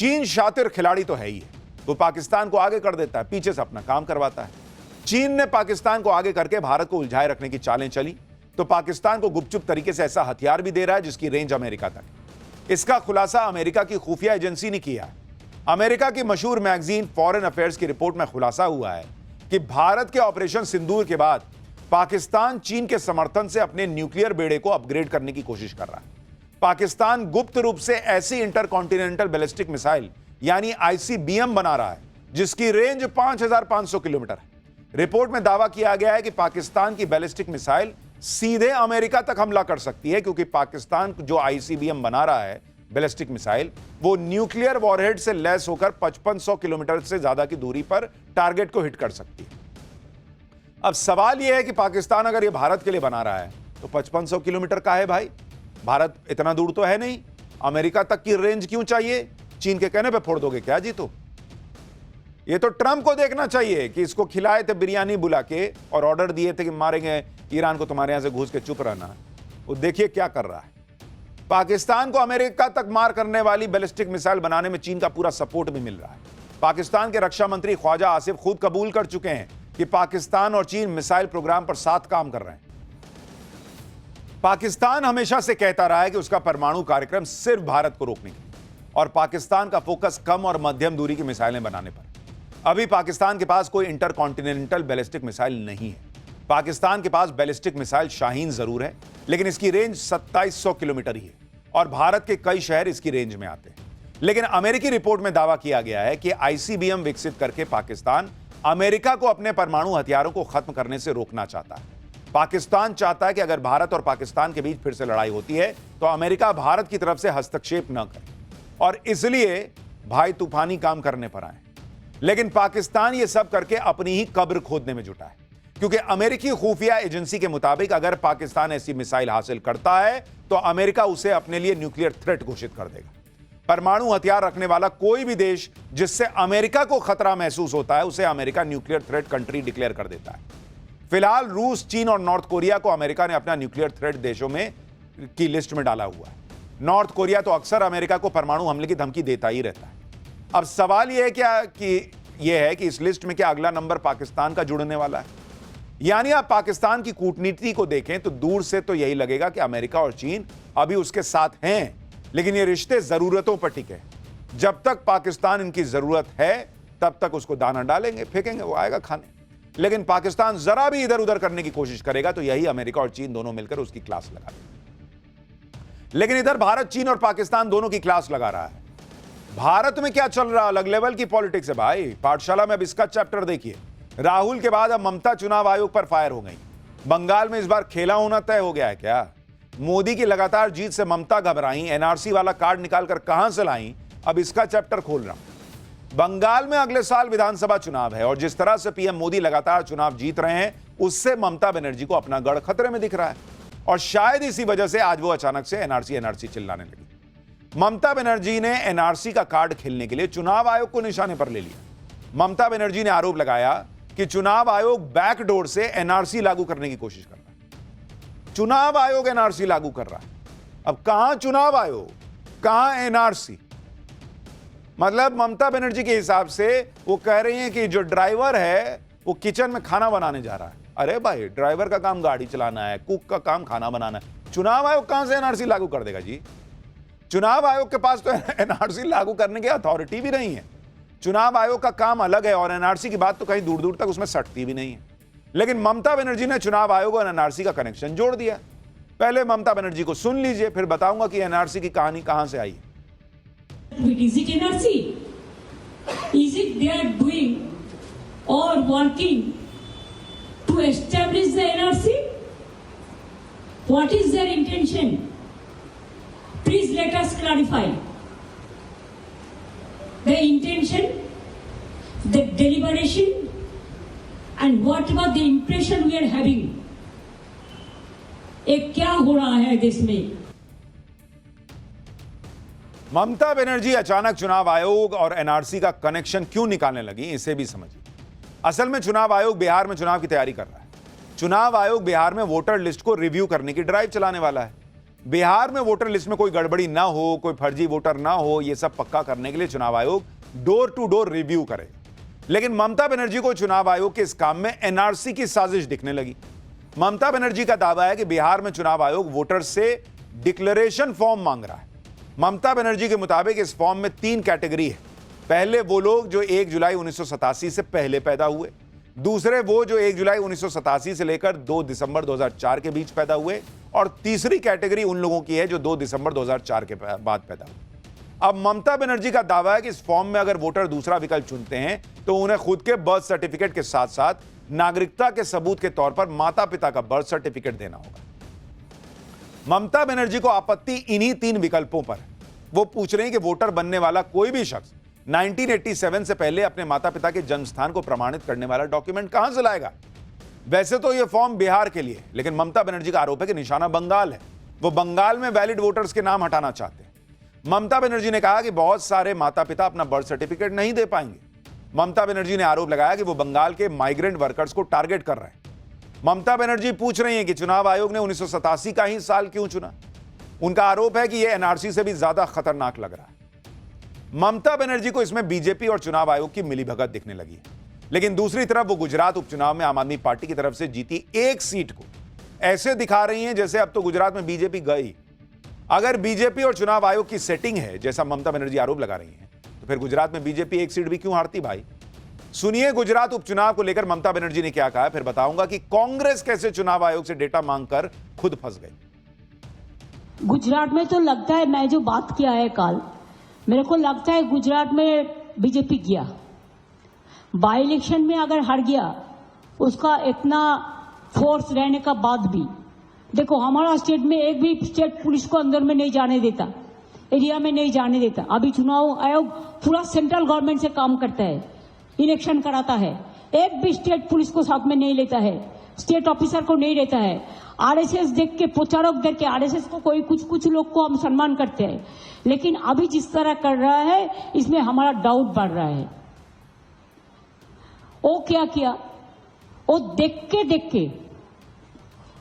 चीन शातिर खिलाड़ी तो है ही है, वो पाकिस्तान को आगे कर देता है, पीछे से अपना काम करवाता है। चीन ने पाकिस्तान को आगे करके भारत को उलझाए रखने की चालें चली, तो पाकिस्तान को गुपचुप तरीके से ऐसा हथियार भी दे रहा है जिसकी रेंज अमेरिका तक। इसका खुलासा अमेरिका की खुफिया एजेंसी ने किया है। अमेरिका की मशहूर मैगजीन फॉरेन अफेयर्स की रिपोर्ट में खुलासा हुआ है कि भारत के ऑपरेशन सिंदूर के बाद पाकिस्तान चीन के समर्थन से अपने न्यूक्लियर बेड़े को अपग्रेड करने की कोशिश कर रहा है। पाकिस्तान गुप्त रूप से ऐसी इंटरकॉन्टिनेंटल बैलिस्टिक मिसाइल यानी आईसीबीएम बना रहा है जिसकी रेंज 5500 किलोमीटर है। रिपोर्ट में दावा किया गया है कि पाकिस्तान की बैलिस्टिक मिसाइल सीधे अमेरिका तक हमला कर सकती है, क्योंकि पाकिस्तान जो आईसीबीएम बना रहा है बैलिस्टिक मिसाइल, वो न्यूक्लियर वॉरहेड से लैस होकर 5500 किलोमीटर से ज्यादा की दूरी पर टारगेट को हिट कर सकती है। अब सवाल यह है कि पाकिस्तान अगर ये भारत के लिए बना रहा है तो 5500 किलोमीटर का है भाई, भारत इतना दूर तो है नहीं, अमेरिका तक की रेंज क्यों चाहिए? चीन के कहने पे फोड़ दोगे क्या जी? तो ये तो ट्रंप को देखना चाहिए कि इसको खिलाए थे बिरयानी बुला के और ऑर्डर दिए थे कि मारेंगे ईरान को, तुम्हारे यहां से घुस के चुप रहना। वो देखिए क्या कर रहा है। पाकिस्तान को अमेरिका तक मार करने वाली बैलिस्टिक मिसाइल बनाने में चीन का पूरा सपोर्ट भी मिल रहा है। पाकिस्तान के रक्षा मंत्री ख्वाजा आसिफ खुद कबूल कर चुके हैं कि पाकिस्तान और चीन मिसाइल प्रोग्राम पर साथ काम कर रहे हैं। पाकिस्तान हमेशा से कहता रहा है कि उसका परमाणु कार्यक्रम सिर्फ भारत को रोकने की, और पाकिस्तान का फोकस कम और मध्यम दूरी की मिसाइलें बनाने पर। अभी पाकिस्तान के पास कोई इंटरकॉन्टिनेंटल बैलिस्टिक मिसाइल नहीं है। पाकिस्तान के पास बैलिस्टिक मिसाइल शाहीन जरूर है, लेकिन इसकी रेंज 2700 किलोमीटर ही है और भारत के कई शहर इसकी रेंज में आते हैं। लेकिन अमेरिकी रिपोर्ट में दावा किया गया है कि आईसीबीएम विकसित करके पाकिस्तान अमेरिका को अपने परमाणु हथियारों को खत्म करने से रोकना चाहता है। पाकिस्तान चाहता है कि अगर भारत और पाकिस्तान के बीच फिर से लड़ाई होती है तो अमेरिका भारत की तरफ से हस्तक्षेप न करे, और इसलिए भाई तूफानी काम करने पर आए। लेकिन पाकिस्तान यह सब करके अपनी ही कब्र खोदने में जुटा है, क्योंकि अमेरिकी खुफिया एजेंसी के मुताबिक अगर पाकिस्तान ऐसी मिसाइल हासिल करता है तो अमेरिका उसे अपने लिए न्यूक्लियर थ्रेट घोषित कर देगा। परमाणु हथियार रखने वाला कोई भी देश जिससे अमेरिका को खतरा महसूस होता है उसे America nuclear threat country declare कर देता है। फिलहाल रूस, चीन और नॉर्थ कोरिया को अमेरिका ने अपना न्यूक्लियर थ्रेट देशों में की लिस्ट में डाला हुआ है। नॉर्थ कोरिया तो अक्सर अमेरिका को परमाणु हमले की धमकी देता ही रहता है। अब सवाल यह है कि इस लिस्ट में क्या अगला नंबर पाकिस्तान का जुड़ने वाला है? यानी आप पाकिस्तान की कूटनीति को देखें तो दूर से तो यही लगेगा कि अमेरिका और चीन अभी उसके साथ हैं, लेकिन ये रिश्ते जरूरतों पर टिके। जब तक पाकिस्तान इनकी जरूरत है तब तक उसको दाना डालेंगे, फेंकेंगे, वो आएगा खाने। लेकिन पाकिस्तान जरा भी इधर उधर करने की कोशिश करेगा तो यही अमेरिका और चीन दोनों मिलकर उसकी क्लास लगा देंगे। लेकिन इधर भारत, चीन और पाकिस्तान दोनों की क्लास लगा रहा है। भारत में क्या चल रहा, अलग लेवल की पॉलिटिक्स है भाई। पाठशाला में अब इसका चैप्टर देखिए। राहुल के बाद अब ममता चुनाव आयोग पर फायर हो गई। बंगाल में इस बार खेला होना तय हो गया है क्या? मोदी की लगातार जीत से ममता घबराई, एनआरसी वाला कार्ड निकालकर कहां से लाई, अब इसका चैप्टर खोल रहा हूं। बंगाल में अगले साल विधानसभा चुनाव है और जिस तरह से पीएम मोदी लगातार चुनाव जीत रहे हैं उससे ममता बनर्जी को अपना गढ़ खतरे में दिख रहा है, और शायद इसी वजह से आज वो अचानक से एनआरसी चिल्लाने लगी। ममता बनर्जी ने एनआरसी का कार्ड खेलने के लिए चुनाव आयोग को निशाने पर ले लिया। ममता बनर्जी ने आरोप लगाया कि चुनाव आयोग बैकडोर से एनआरसी लागू करने की कोशिश कर रहा है। चुनाव आयोग एनआरसी लागू कर रहा है। अब कहां चुनाव आयोग, कहां एनआरसी? मतलब ममता बनर्जी के हिसाब से वो कह रही हैं कि जो ड्राइवर है वो किचन में खाना बनाने जा रहा है। अरे भाई, ड्राइवर का काम गाड़ी चलाना है, कुक का काम खाना बनाना है। चुनाव आयोग कहां से एनआरसी लागू कर देगा जी? चुनाव आयोग के पास तो एनआरसी लागू करने की अथॉरिटी भी नहीं है। चुनाव आयोग का काम अलग है और एनआरसी की बात तो कहीं दूर दूर तक उसमें सटती भी नहीं है। लेकिन ममता बनर्जी ने चुनाव आयोग और एनआरसी का कनेक्शन जोड़ दिया। पहले ममता बनर्जी को सुन लीजिए, फिर बताऊंगा कि एनआरसी की कहानी कहां से आई है। Is it NRC? Is it they are doing or working to establish the NRC? What is their intention? Please let us clarify. The intention, the deliberation, and whatever the impression we are having. एक क्या हो रहा है देश में? ममता बनर्जी अचानक चुनाव आयोग और एनआरसी का कनेक्शन क्यों निकालने लगी, इसे भी समझिए। असल में चुनाव आयोग बिहार में चुनाव की तैयारी कर रहा है। चुनाव आयोग बिहार में वोटर लिस्ट को रिव्यू करने की ड्राइव चलाने वाला है। बिहार में वोटर लिस्ट में कोई गड़बड़ी ना हो, कोई फर्जी वोटर ना हो, यह सब पक्का करने के लिए चुनाव आयोग डोर टू डोर रिव्यू करे। लेकिन ममता बनर्जी को चुनाव आयोग के इस काम में एनआरसी की साजिश दिखने लगी। ममता बनर्जी का दावा है कि बिहार में चुनाव आयोग वोटर से डिक्लेरेशन फॉर्म मांग रहा है। ममता बनर्जी के मुताबिक इस फॉर्म में 3 कैटेगरी है। पहले वो लोग जो 1 जुलाई 1987 से पहले पैदा हुए, दूसरे वो जो 1 जुलाई 1987 से लेकर 2 दिसंबर 2004 के बीच पैदा हुए, और तीसरी कैटेगरी उन लोगों की है जो 2 दिसंबर 2004 के बाद पैदा हुए। अब ममता बनर्जी का दावा है कि इस फॉर्म में अगर वोटर दूसरा विकल्प चुनते हैं तो उन्हें खुद के बर्थ सर्टिफिकेट के साथ साथ नागरिकता के सबूत के तौर पर माता पिता का बर्थ सर्टिफिकेट देना होगा। ममता बनर्जी को आपत्ति इन्हीं 3 विकल्पों पर। वो पूछ रही हैं कि वोटर बनने वाला कोई भी शख्स 1987 से पहले अपने माता पिता के जन्म स्थान को प्रमाणित करने वाला डॉक्यूमेंट कहां से लाएगा। वैसे तो यह फॉर्म बिहार के लिए, लेकिन ममता बनर्जी का आरोप है कि निशाना बंगाल है। वो बंगाल में वैलिड वोटर्स के नाम हटाना चाहते हैं। ममता बनर्जी ने कहा कि बहुत सारे माता पिता अपना बर्थ सर्टिफिकेट नहीं दे पाएंगे। ममता बनर्जी ने आरोप लगाया कि वो बंगाल के माइग्रेंट वर्कर्स को टारगेट कर रहे हैं। ममता बनर्जी पूछ रही हैं कि चुनाव आयोग ने 1987 का ही साल क्यों चुना। उनका आरोप है कि यह एनआरसी से भी ज्यादा खतरनाक लग रहा है। ममता बनर्जी को इसमें बीजेपी और चुनाव आयोग की मिलीभगत दिखने लगी है। लेकिन दूसरी तरफ वो गुजरात उपचुनाव में आम आदमी पार्टी की तरफ से जीती एक सीट को ऐसे दिखा रही हैं जैसे अब तो गुजरात में बीजेपी गई। अगर बीजेपी और चुनाव आयोग की सेटिंग है, जैसा ममता बनर्जी आरोप लगा रही हैं, तो फिर गुजरात में बीजेपी एक सीट भी क्यों हारती भाई। सुनिए गुजरात उपचुनाव को लेकर ममता बनर्जी ने क्या कहा, फिर बताऊंगा कि कांग्रेस कैसे चुनाव आयोग से डेटा मांगकर खुद फंस गई। गुजरात में तो लगता है, मैं जो बात किया है कल, मेरे को लगता है गुजरात में बीजेपी गया। बाई इलेक्शन में अगर हार गया, उसका इतना फोर्स रहने का बाद भी, देखो हमारा स्टेट में एक भी स्टेट पुलिस को अंदर में नहीं जाने देता, एरिया में नहीं जाने देता। अभी चुनाव आयोग पूरा सेंट्रल गवर्नमेंट से काम करता है, इलेक्शन कराता है, एक भी स्टेट पुलिस को साथ में नहीं लेता है, स्टेट ऑफिसर को नहीं लेता है। आरएसएस देख के, प्रचारक देख के, आरएसएस को कोई कुछ लोग को हम सम्मान करते हैं, लेकिन अभी जिस तरह कर रहा है इसमें हमारा डाउट बढ़ रहा है। वो क्या किया, वो देख के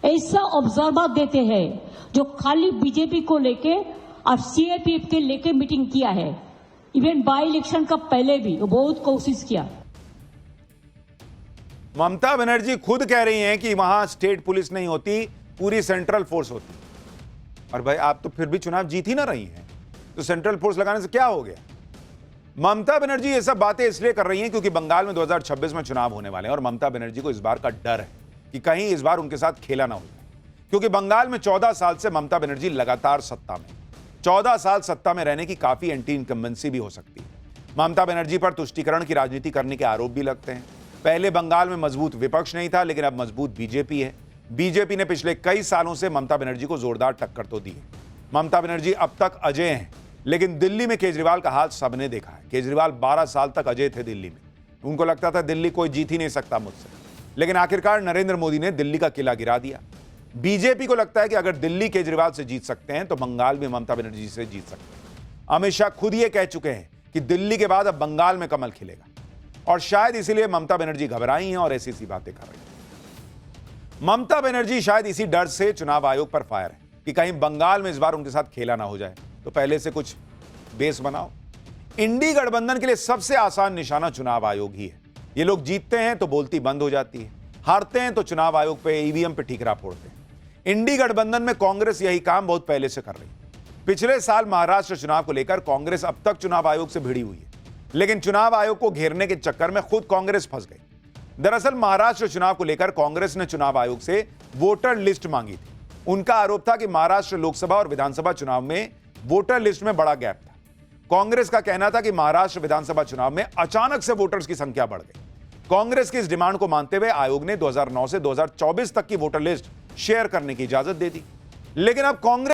ऐसा ऑब्जर्वर देते हैं जो खाली बीजेपी को लेके और सीएपीएफ के लेके मीटिंग किया है। इवन बाई इलेक्शन का पहले भी वो बहुत कोशिश किया। ममता बनर्जी खुद कह रही हैं कि वहां स्टेट पुलिस नहीं होती, पूरी सेंट्रल फोर्स होती। और भाई आप तो फिर भी चुनाव जीत ही ना रही हैं, तो सेंट्रल फोर्स लगाने से क्या हो गया। ममता बनर्जी ये सब बातें इसलिए कर रही हैं क्योंकि बंगाल में 2026 में चुनाव होने वाले हैं और ममता बनर्जी को इस बार का डर है कि कहीं इस बार उनके साथ खेला ना हो जाए। क्योंकि बंगाल में 14 साल से ममता बनर्जी लगातार सत्ता में, 14 साल सत्ता में रहने की काफी एंटी इनकम्बेंसी भी हो सकती है। ममता बनर्जी पर तुष्टीकरण की राजनीति करने के आरोप भी लगते हैं। पहले बंगाल में मजबूत विपक्ष नहीं था, लेकिन अब मजबूत बीजेपी है। बीजेपी ने पिछले कई सालों से ममता बनर्जी को जोरदार टक्कर तो दी है। ममता बनर्जी अब तक अजय हैं, लेकिन दिल्ली में केजरीवाल का हाल सबने देखा है। केजरीवाल 12 साल तक अजय थे दिल्ली में। उनको लगता था दिल्ली कोई जीत ही नहीं सकता मुझसे, लेकिन आखिरकार नरेंद्र मोदी ने दिल्ली का किला गिरा दिया। बीजेपी को लगता है कि अगर दिल्ली केजरीवाल से जीत सकते हैं तो बंगाल भी ममता बनर्जी से जीत सकते हैं। अमित शाह खुद ये कह चुके हैं कि दिल्ली के बाद अब बंगाल में कमल खिलेगा, और शायद इसीलिए ममता बनर्जी घबराई हैं और ऐसी बातें कर रही हैं। ममता बनर्जी शायद इसी डर से चुनाव आयोग पर फायर है कि कहीं बंगाल में इस बार उनके साथ खेला ना हो जाए, तो पहले से कुछ बेस बनाओ। इंडी गठबंधन के लिए सबसे आसान निशाना चुनाव आयोग ही है। ये लोग जीतते हैं तो बोलती बंद हो जाती है, हारते हैं तो चुनाव आयोग पे, ईवीएम पे ठीकरा फोड़ते हैं। इंडी गठबंधन में कांग्रेस यही काम बहुत पहले से कर रही है। पिछले साल महाराष्ट्र चुनाव को लेकर कांग्रेस अब तक चुनाव आयोग से भिड़ी हुई है, लेकिन चुनाव आयोग को घेरने के चक्कर में खुद कांग्रेस फंस गई। दरअसल महाराष्ट्र चुनाव को लेकर कांग्रेस ने चुनाव आयोग से वोटर लिस्ट मांगी थी। उनका आरोप था कि महाराष्ट्र लोकसभा और विधानसभा चुनाव में वोटर लिस्ट में बड़ा गैप था। कांग्रेस का कहना था कि महाराष्ट्र विधानसभा चुनाव में अचानक से वोटर्स की संख्या बढ़ गई। कांग्रेस की इस डिमांड को मानते हुए आयोग ने 2009 से 2024 तक की वोटर लिस्ट शेयर करने की इजाजत दे दी, लेकिन अब कांग्रेस